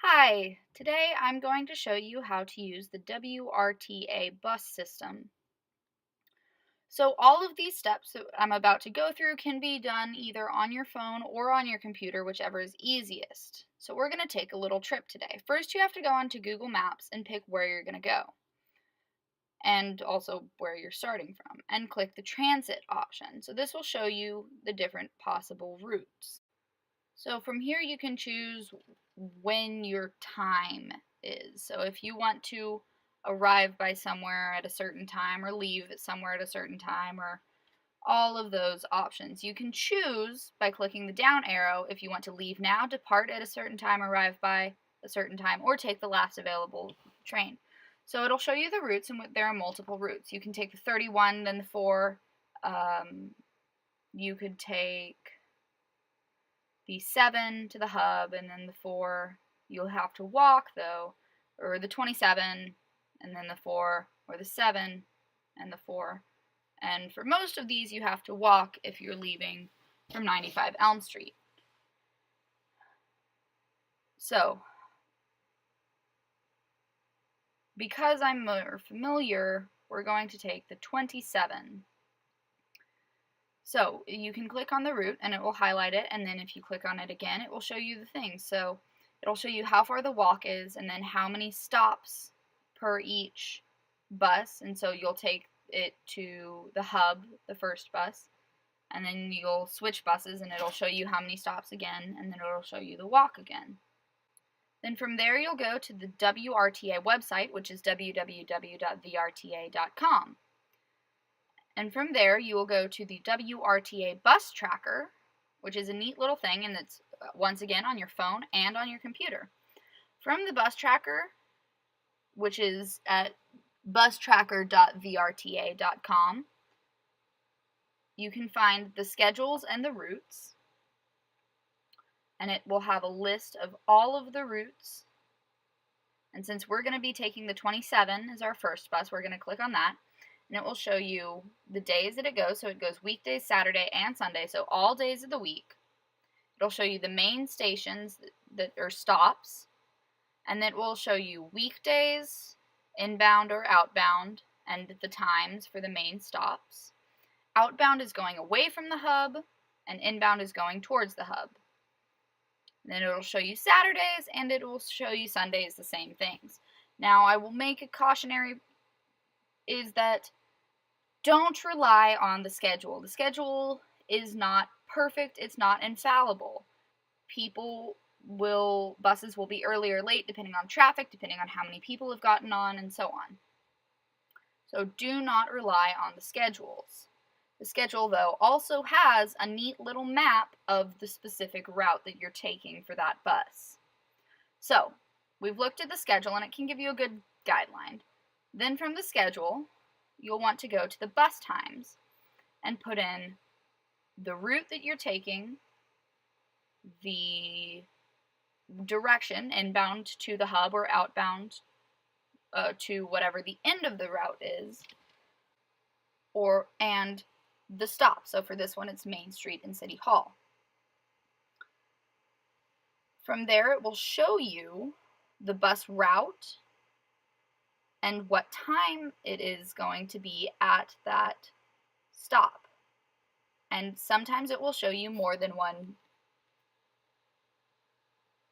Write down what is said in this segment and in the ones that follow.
Hi, today I'm going to show you how to use the WRTA bus system. So all of these steps that I'm about to go through can be done either on your phone or on your computer, whichever is easiest. So we're going to take a little trip today. First, you have to go onto Google Maps and pick where you're going to go, and also where you're starting from, and click the transit option. So this will show you the different possible routes. So from here you can choose when your time is. So if you want to arrive by somewhere at a certain time or leave somewhere at a certain time, or all of those options. You can choose by clicking the down arrow if you want to leave now, depart at a certain time, arrive by a certain time, or take the last available train. So it'll show you the routes, and there are multiple routes. You can take the 31, then the 4. You could take the 7 to the hub, and then the 4 you'll have to walk though, or the 27 and then the 4, or the 7 and the 4. And for most of these you have to walk if you're leaving from 95 Elm Street. So because I'm more familiar, we're going to take the 27. So you can click on the route and it will highlight it, and then if you click on it again, it will show you the things. So it'll show you how far the walk is, and then how many stops per each bus. And so you'll take it to the hub, the first bus, and then you'll switch buses and it'll show you how many stops again, and then it'll show you the walk again. Then from there you'll go to the WRTA website, which is www.vrta.com. And from there, you will go to the WRTA bus tracker, which is a neat little thing, and it's once again on your phone and on your computer. From the bus tracker, which is at bustracker.vrta.com, you can find the schedules and the routes, and it will have a list of all of the routes. And since we're going to be taking the 27 as our first bus, we're going to click on that. And it will show you the days that it goes. So it goes weekdays, Saturday, and Sunday, so all days of the week. It'll show you the main stations that are stops, and it will show you weekdays, inbound or outbound, and the times for the main stops. Outbound is going away from the hub, and inbound is going towards the hub. And then it'll show you Saturdays, and it will show you Sundays, the same things. Now, I will make a cautionary is that don't rely on the schedule. The schedule is not perfect. It's not infallible. Buses will be early or late depending on traffic, depending on how many people have gotten on, and so on. So do not rely on the schedules. The schedule, though, also has a neat little map of the specific route that you're taking for that bus. So we've looked at the schedule, and it can give you a good guideline. Then from the schedule, you'll want to go to the bus times and put in the route that you're taking, the direction, inbound to the hub or outbound to whatever the end of the route is, and the stop. So for this one, it's Main Street and City Hall. From there, it will show you the bus route and what time it is going to be at that stop. And sometimes it will show you more than one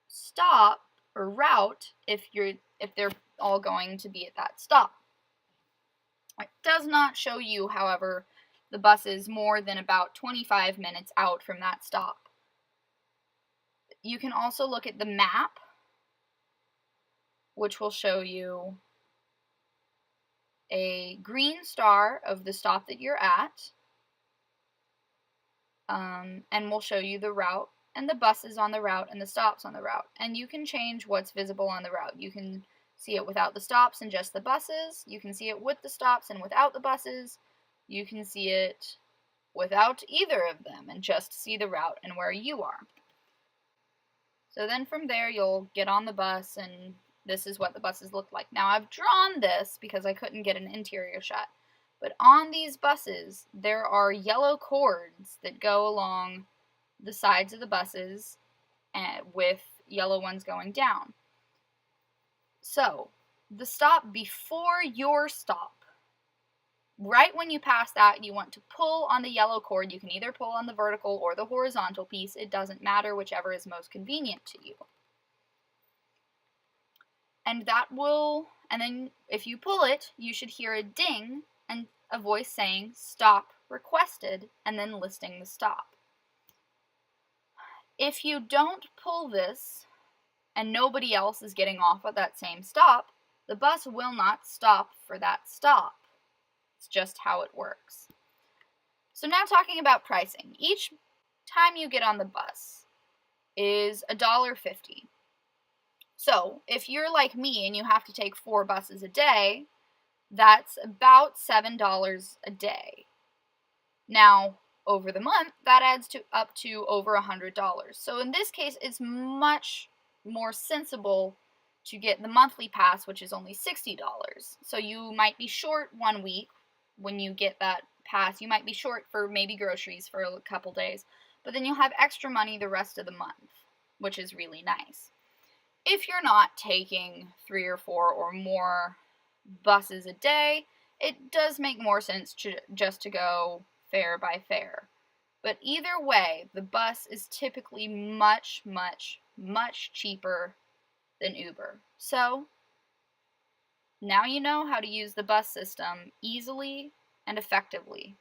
stop or route if they're all going to be at that stop. It does not show you, however, the buses more than about 25 minutes out from that stop. You can also look at the map, which will show you a green star of the stop that you're at, and will show you the route and the buses on the route and the stops on the route. And you can change what's visible on the route. You can see it without the stops and just the buses. You can see it with the stops and without the buses. You can see it without either of them and just see the route and where you are. So then from there you'll get on the bus, and this is what the buses look like. Now I've drawn this because I couldn't get an interior shot, but on these buses there are yellow cords that go along the sides of the buses with yellow ones going down. So, the stop before your stop. Right when you pass that, you want to pull on the yellow cord. You can either pull on the vertical or the horizontal piece. It doesn't matter, whichever is most convenient to you. And then if you pull it, you should hear a ding and a voice saying stop requested and then listing the stop. If you don't pull this and nobody else is getting off at that same stop, the bus will not stop for that stop. It's just how it works. So now talking about pricing. Each time you get on the bus is $1.50. So if you're like me and you have to take 4 buses a day, that's about $7 a day. Now, over the month, that adds up to over $100. So in this case, it's much more sensible to get the monthly pass, which is only $60. So you might be short one week when you get that pass. You might be short for maybe groceries for a couple days, but then you'll have extra money the rest of the month, which is really nice. If you're not taking 3 or 4 or more buses a day, it does make more sense just to go fare by fare. But either way, the bus is typically much, much, much cheaper than Uber. So, now you know how to use the bus system easily and effectively.